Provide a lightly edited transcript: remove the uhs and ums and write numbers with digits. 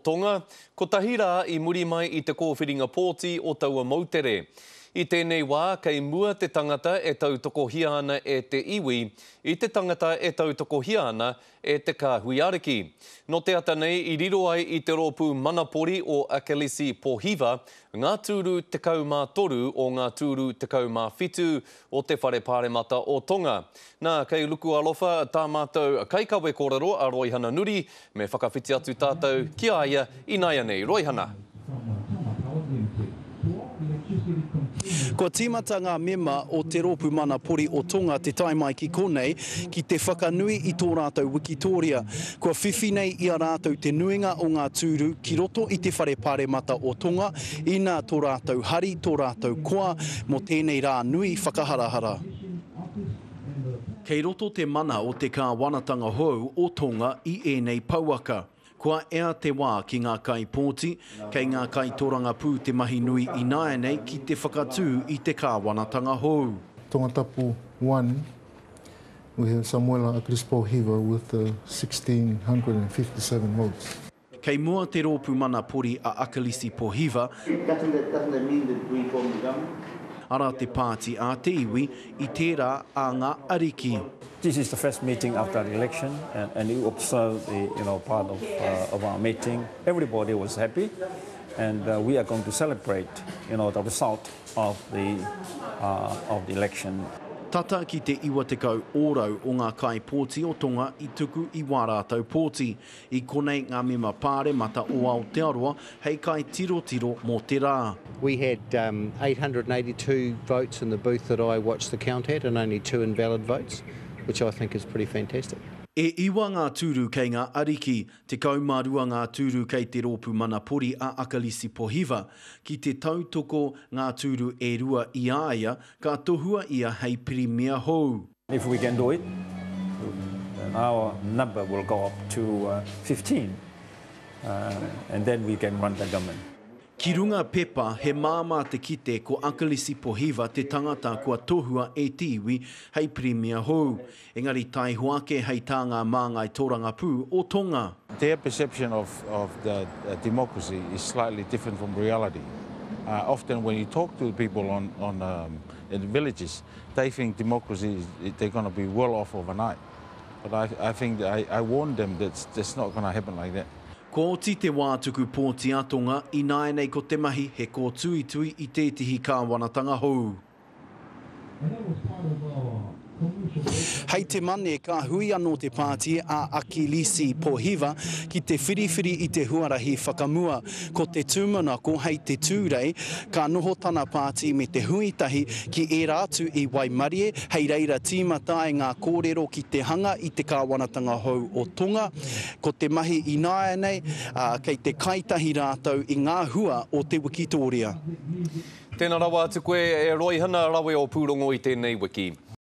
Tonga, ko tahira I muri mai I te kōwhiringa pōti o taua Moutere. I tēnei wā, kei mua te tangata e tautoko hia ana e te iwi, I te tangata e tautoko hia ana e te kāhui ariki. No te ata nei, I riro ai I te rōpū manapori o Akelisi Pohiva, ngā tūru 13 o ngā tūru 17 o te whare pāremata o Tonga. Nā, kei luku alofa, tā mātou kai kawe kōrero a Roihana Nuri, me whakawhiti atu tātou ki aia I nai anei. Roihana. Ko tīmata ngā mema o te rōpū mana pori o Tonga te taimai ki konei ki te whakanui I tō rātou Wikitoria. Kua whiwhi nei I a rātou te nuinga o ngā tūru ki roto I te whare pāremata o Tonga, ina tō rātou hari, tō rātou koa, mo tēnei rā nui whakaharahara. Kei roto te mana o te kāwanatanga hou o Tonga I ēnei pauaka. Kua ea te wā ki ngā kai pōti, kei ngā kai toranga pū te mahi nui I nāenei ki te whakatū I te kāwanatanga hou. Tonga Tapu 1, we have Samuela Akelisi Pohiva with 1,657 votes. Kei mua te rōpū mana pori a Akelisi Pohiva, ara te pāti a te iwi I tērā a ngā ariki. This is the first meeting after the election, and you observe the part of our meeting. Everybody was happy, and we are going to celebrate the result of the election. Tata ki te iwa te kau ōrau o ngā kai pōti o Tonga I tuku I wārātau pōti. I konei ngā mema pāre mata o Aotearoa hei kai tiro mō te rā. We had 882 votes in the booth that I watched the count at and only 2 invalid votes, which I think is pretty fantastic. E iwa ngā tūru kei ngā ariki, te kaumarua ngā tūru kei te rōpū mana pori a Akelisi Pohiva, ki te tautoko ngā tūru e rua I aia, ka tohua ia hei pirimia hou. If we can do it, our number will go up to 15, and then we can run the government. Ki runga pepa, he māmā te kite ko Akelisi Pohiva te tangata kua tohua e tiwi hei pirimia hou. Engari tai hoake hei tā ngā māngai tōranga pū o Tonga. Their perception of the democracy is slightly different from reality. Often when you talk to people in the villages, they think democracy, they're going to be well off overnight. But I think that I warn them that it's not going to happen like that. Ko ti te wātuku pōti a Tonga, I nāenei ko te mahi he ko tui I tētihi kāwanatanga hou. Hei te mane ka hui anō te pāti a Akelisi Pohiva ki te whiriwhiri I te huarahi whakamua. Ko te tūmana ko hei te tūrei, ka noho tana pāti me te huitahi ki e rātu I Waimarie, hei reira tīmata e ngā kōrero ki te hanga I te kāwanatanga hou o Tonga. Ko te mahi I nāenei, kei te kaitahi rātou I ngā hua o te Wikitoria. Tēnā rawa atu koe e Roihana rawe o Pūrongo I tēnei wiki.